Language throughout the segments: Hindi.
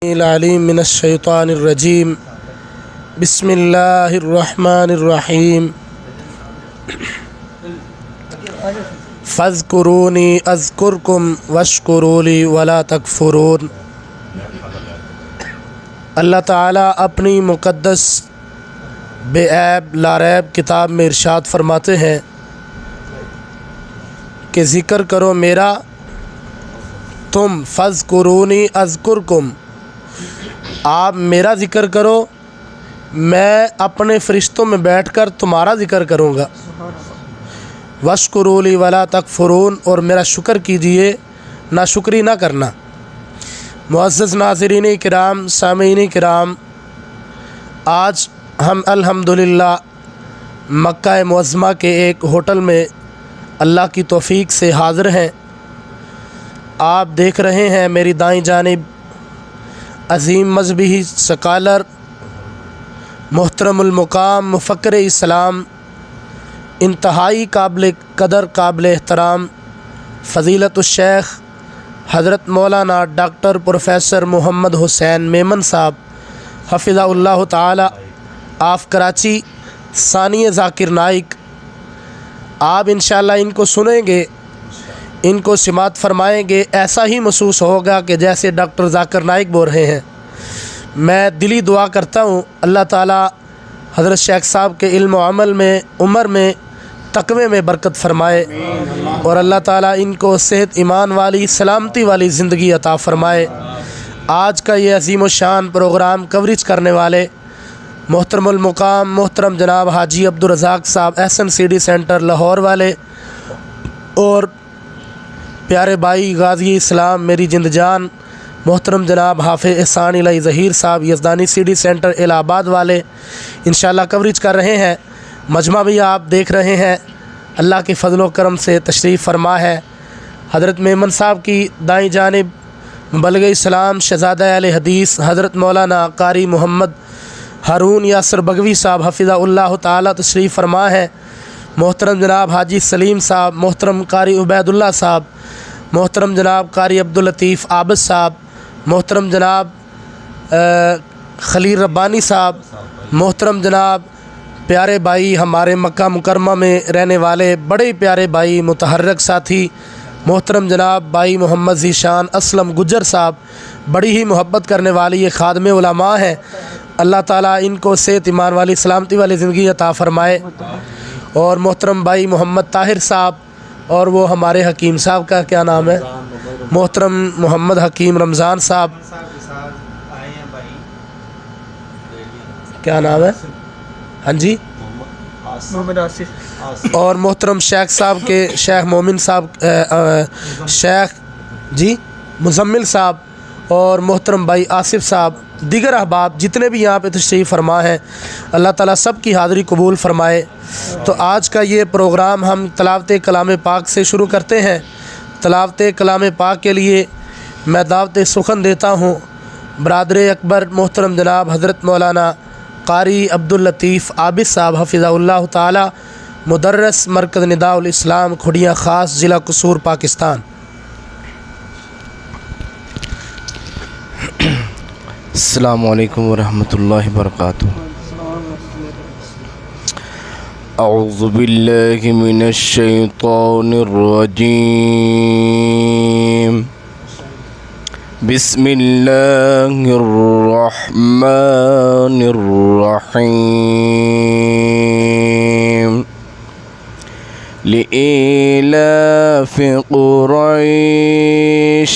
अलीम मिनश्शैतानिर्रजीम बिस्मिल्लाहिर्रहमानिर्रहीम फ़ज़्कुरूनी अज़्कुरकुम वश्कुरूली वला तकफ़ुरून। अल्लाह ताला अपनी मुक़द्दस बेऐब लारैब किताब में इरशाद फरमाते हैं कि ज़िक्र करो मेरा तुम, फ़ज़्कुरूनी अज़्कुरकुम, आप मेरा ज़िक्र करो, मैं अपने फ़रिश्तों में बैठकर तुम्हारा ज़िक्र करूँगा। वश्कुरूली वला तकफ़ुरून, और मेरा शुक्र कीजिए, नाशुक्री ना करना। मुअज़्ज़ज़ नाज़रीन किराम, सामीन किराम, आज हम अल्हम्दुलिल्लाह मक्का मुअज़्ज़मा के एक होटल में अल्लाह की तौफ़ीक़ से हाज़िर हैं। आप देख रहे हैं मेरी दाईं जानिब अज़ीम मज़हबी स्कॉलर, मुहतरमुल मुक़ाम, मुफ़क्किर इस्लाम, इंतहाई काबिल कदर, काबिल एहतराम फ़ज़ीलतुश शेख हज़रत मौलाना डॉक्टर प्रोफ़ेसर मोहम्मद हुसैन मेमन साहब हफ़िज़हुल्लाह ताला ऑफ कराची, सानिया ज़ाकिर नाइक। आप इंशाअल्लाह इनको सुनेंगे, इनको सिमात फरमाएंगे, ऐसा ही महसूस होगा कि जैसे डॉक्टर ज़ाकिर नाइक बोल रहे हैं। मैं दिली दुआ करता हूँ अल्लाह ताला हज़रत शेख साहब के इल्म व अमल में, उम्र में, तक़वे में बरकत फ़रमाए और अल्लाह ताला इनको सेहत ईमान वाली, सलामती वाली ज़िंदगी अता फ़रमाए। आज का ये अज़ीम व शान प्रोग्राम कवरेज करने वाले मोहतरमुल मुक़ाम मोहतरम जनाब हाजी अब्दुल रज़ाक साहब SNCD सेंटर लाहौर वाले, और प्यारे भाई गाज़ी इस्लाम मेरी जिंद जान मोहतरम जनाब हाफ़िज़ एहसान इलाही ज़हीर साहब यज़दानी CD सेंटर इलाहाबाद वाले इंशाअल्लाह कवरेज कर रहे हैं। मजमा भी आप देख रहे हैं, अल्लाह के फ़ज़ल व करम से तशरीफ़ फ़रमा है। हज़रत मेमन साहब की दाईं जानिब मुबल्लिग़ इस्लाम शहज़ादा अहले हदीस हज़रत मौलाना कारी मोहम्मद हारून यासर बगवी साहब हफ़िज़हुल्लाह ताला तशरीफ़ फ़रमा है। मोहतरम जनाब हाजी सलीम साहब, मोहतरम कारी उबैदुल्लाह साहब, मोहतरम जनाब कारी अब्दुल लतीफ़ आबिद साहब, मोहतरम जनाब खलील रब्बानी साहब, मोहतरम जनाब प्यारे भाई हमारे मक्का मुकरमा में रहने वाले बड़े प्यारे भाई मुतहर्रिक साथी मोहतरम जनाब भाई मोहम्मद ज़ीशान असलम गुज्जर साहब, बड़ी ही मोहब्बत करने वाली ये खादमे उलमा हैं। अल्लाह ताला इनको सेहत ईमान वाली, सलामती वाली ज़िंदगी अता फ़रमाए। और मोहतरम भाई मोहम्मद ताहिर साहब, और वो हमारे हकीम साहब का क्या नाम है, मोहतरम मोहम्मद हकीम रमज़ान साहब, क्या नाम है, हाँ जी, मोहम्मद आसिफ, और मोहतरम शेख साहब के शेख मोमिन साहब, शेख जी मुज़म्मिल साहब, और मोहतरम भाई आसिफ साहब, दीगर अहबाब जितने भी यहाँ पे तशरीफ़ फरमा है, अल्लाह ताला सब की हाज़िरी कबूल फ़रमाए। तो आज का ये प्रोग्राम हम तलावत कलाम पाक से शुरू करते हैं। तलावत कलाम पाक के लिए मैं दावत सुखन देता हूँ बरादर अकबर मोहतरम जनाब हज़रत मौलाना कारी अब्दुल लतीफ़ आबिद साहब हफ़िज़हुल्लाह ताला, मुदर्रिस मरकज़ निदाउल इस्लाम खुड़िया ख़ास, ज़िला कसूर, पाकिस्तान। अस्सलामु अलैकुम वरहमतुल्लाहि वबरकातुहू। अऊज़ु बिल्लाहि मिनश शैतानिर रजीम। बिस्मिल्लाहिर रहमानिर रहीम। लिइलाफ़ि क़ुरैश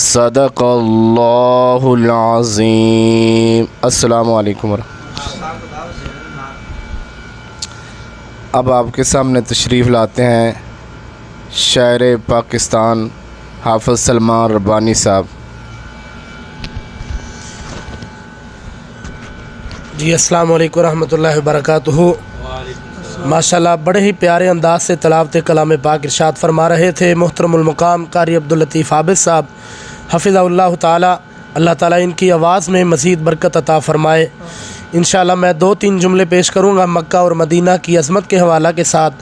सदक़ल्लाहुल अज़ीम। अस्सलामु अलैकुम। अब आपके सामने तशरीफ़ लाते हैं शायर पाकिस्तान हाफ़िज़ सलमान रब्बानी साहब। जी अस्सलाम वालेकुम रहमतुल्लाहि व बरकातुहू। माशाल्लाह बड़े ही प्यारे अंदाज से तलावत कलाम पाक इरशाद फरमा रहे थे मुहतरमुल मुकाम कारी अब्दुल लतीफ़ आबिद साहब हफ़िज़हुल्लाह ताला। अल्लाह ताला इनकी आवाज़ में मज़ीद बरकत अता फ़रमाए। इंशाअल्लाह मैं 2-3 जुमले पेश करूँगा मक्का और मदीना की अज़मत के हवाला के साथ।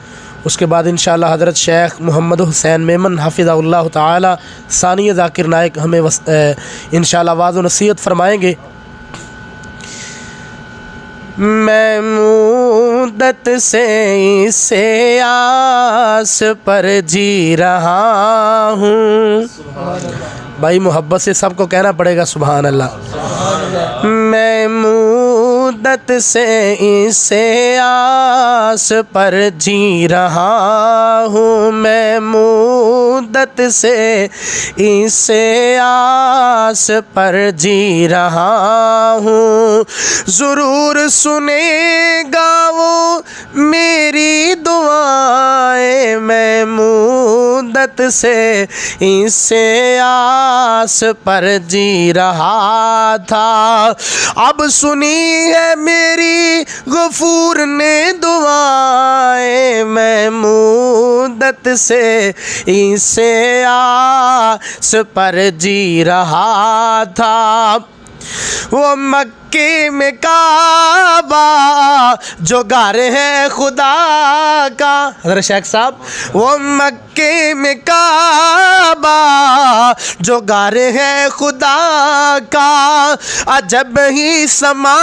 उसके बाद इंशाअल्लाह हज़रत शेख मोहम्मद हुसैन मेमन हफ़िज़हुल्लाह ताला सानी ज़ाकिर नायक हमें इंशाअल्लाह वाज़ व नसीहत फ़रमाएँगे। मैं मुद्दत से इसे आस पर जी रहा हूँ। भाई मोहब्बत से सबको कहना पड़ेगा सुभान अल्लाह। मैं मुद्दत से इसे आस पर जी रहा हूँ। मैं मुद्दत से इसे आस पर जी रहा हूँ। ज़रूर सुनेगा वो मेरी दुआएं। मैं मुद्दत से इसे आस पर जी रहा था। अब सुनी है मेरी गफूर ने दुआएं। मैं मुद्दत से इसे आस पर जी रहा था। वो मक्के में काबा जो घर है खुदा का। हज़रत शेख साहब वो मक्के में काबा जो घर है खुदा का। अजब ही समा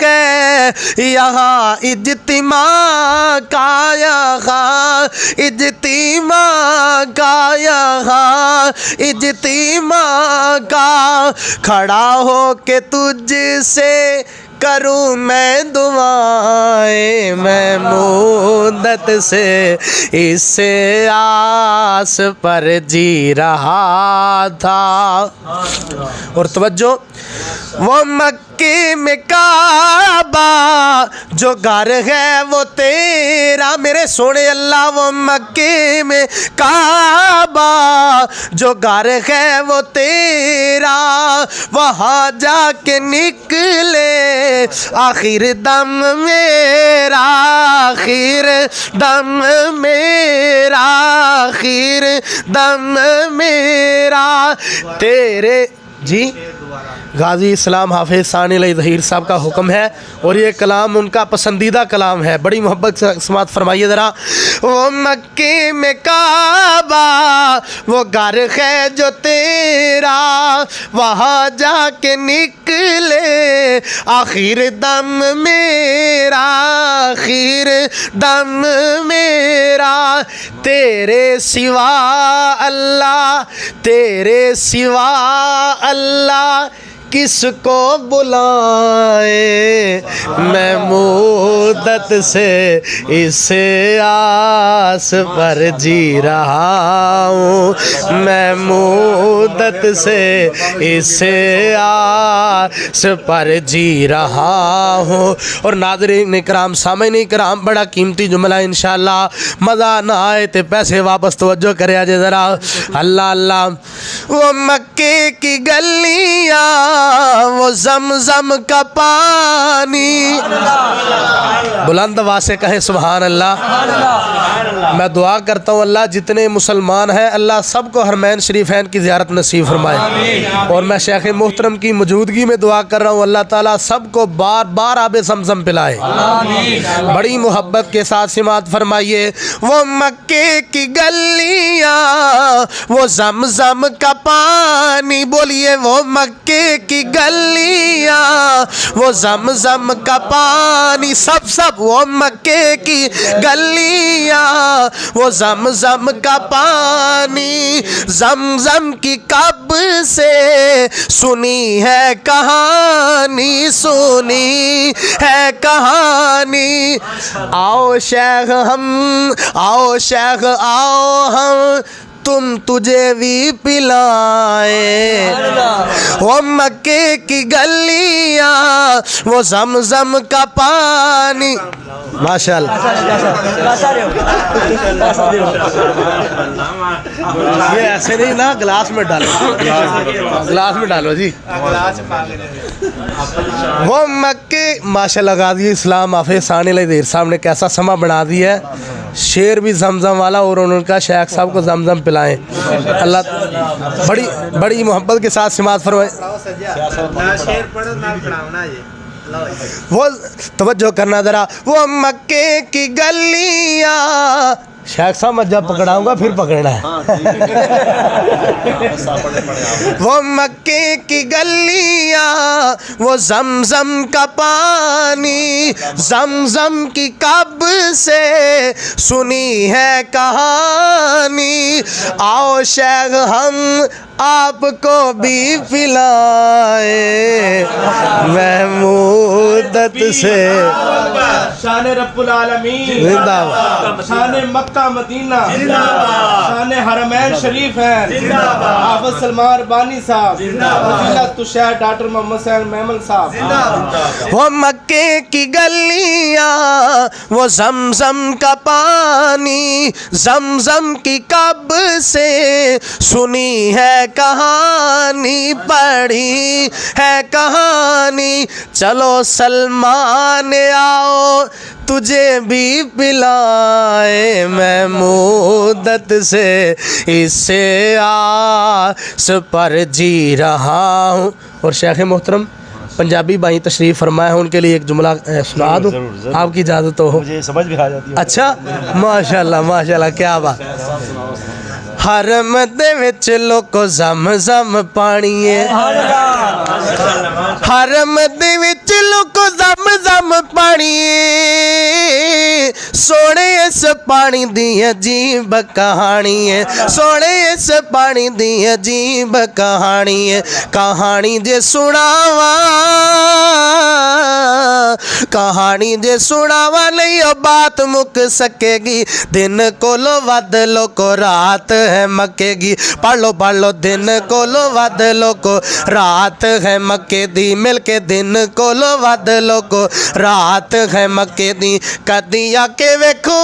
है यहाँ इज्तिमा का। यहाँ इज्तिमा का। यहाँ इज्तिमा का। खड़ा हो के तुझसे करूँ मैं दुआएं। मैं मुद्दत से इसे आस पर जी रहा था। और तवज्जो वो मक्के में काबा जो घर है वो तेरा। मेरे सोने अल्लाह वो मक्के में काबा जो घर है वो तेरा। वहाँ जाके निकले आखिर दम मेरा। आखिर दम मेरा। आखिर दम मेरा। तेरे जी गाजी इस्लाम हाफिज़ सानी ज़हीर साहब का हुक्म है और ये कलाम उनका पसंदीदा कलाम है। बड़ी मोहब्बत से समात फरमाइए ज़रा। वो मक्के में काबा वो घर है जो तेरा। वहाँ जाके निकले आखिर दम मेरा। आखिर दम मेरा। तेरे सिवा अल्लाह तेरे सिवा अल्लाह किसको बुलाए। मैं मुद्दत से इसे आस पर जी रहा हूँ। मैं मुद्दत से इसे आस पर जी रहा हूँ। और नाज़रीन इकराम सामीन इकराम बड़ा कीमती जुमला इंशाअल्लाह। मज़ा ना आए तो पैसे वापस तवज्जो करे आज ज़रा। अल्लाह अल्लाह। वो मक्के की गलियाँ वो ज़मज़म का पानी। बुलंद आवाज़ से कहें सुभान अल्लाह। मैं दुआ करता हूँ अल्लाह जितने मुसलमान हैं अल्लाह सबको हरमैन शरीफैन की ज़ियारत नसीब फरमाए। और मैं शेख मोहतरम की मौजूदगी में दुआ कर रहा हूँ अल्लाह ताला सबको बार बार आबे ज़मज़म पिलाए। बड़ी मोहब्बत के साथ सिमात फरमाइए। वो मक्के की गलियाँ वो ज़मज़म का पानी। बोलिए वो मक्के की गलियाँ वो ज़मज़म का पानी। सब वो मक्के की गलियाँ वो ज़मज़म का पानी। ज़मज़म की कब से सुनी है कहानी। सुनी है कहानी। आओ शेख आओ हम तुम तुझे भी पिलाए। वो मक्के की गलियाँ वो ज़मज़म का पानी। माशाअल्लाह। ये ऐसे नहीं ना गिलास में डालो। गिलास में डालो जी। वो मक्के माशाल्लाह गाजी इस्लाम हाफिज़ सानी देर साहब ने कैसा समा बना दिया है। शेर भी जमजम वाला और उनका शेख साहब को जमजम पिलाएं। अल्लाह बड़ी बड़ी मोहब्बत के साथ समात फरमाए। वो तवज्जो करना ज़रा। वो मक्के की गलियाँ शेख साहब मैं जब पकड़ाऊंगा फिर पकड़ना है। वो मक्के की गलियाँ, वो जमजम का पानी, जमजम की कब से सुनी है कहानी। आओ शेख हम आपको भी पिलाए महमूदत से। शान रब्बुल आलमीन जिंदाबाद, शान मक्का मदीना जिंदाबाद, शान हरमैन शरीफ है जिंदाबाद, हाफिज सलमान बानी साहब जिंदाबाद, तुषार डॉक्टर मोहम्मद सैन मेमन साहब जिंदाबाद। वो मक्के की गलियाँ, वो जमजम का पानी, जमजम की कब से सुनी है कहानी, पढ़ी है कहानी। चलो सलमान आओ तुझे भी पिलाए महमूदत से, इससे आस पर जी रहा हूँ। और शेख मोहतरम पंजाबी भाई तशरीफ़ फरमाए हैं, उनके लिए एक जुमला सुना दूँ आपकी इजाज़त हो? मुझे समझ भी आ जाती है। अच्छा माशाल्लाह माशाल्लाह, क्या बात। हरम दे विच लोको जमजम पानी है, हरम दे विच लोको जमजम पानी है। सोने इस पानी दी अजीब कहानी है, सोने इस पानी दी अजीब कहानी है। कहानी जे सुनावा, कहानी जे सुनावा नहीं ओ बात मुक सकेगी। दिन कोलो वध लोको रात है मक्केगी। पढ़ लो दिन कोलो वध लोको रात है मक्के दी। मिल के दिन कोलो वध लोको रात है मक्के दी। कदी आके वेखो,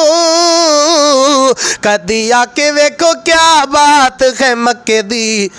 कदी आके वेखो क्या बात है मक्के दी।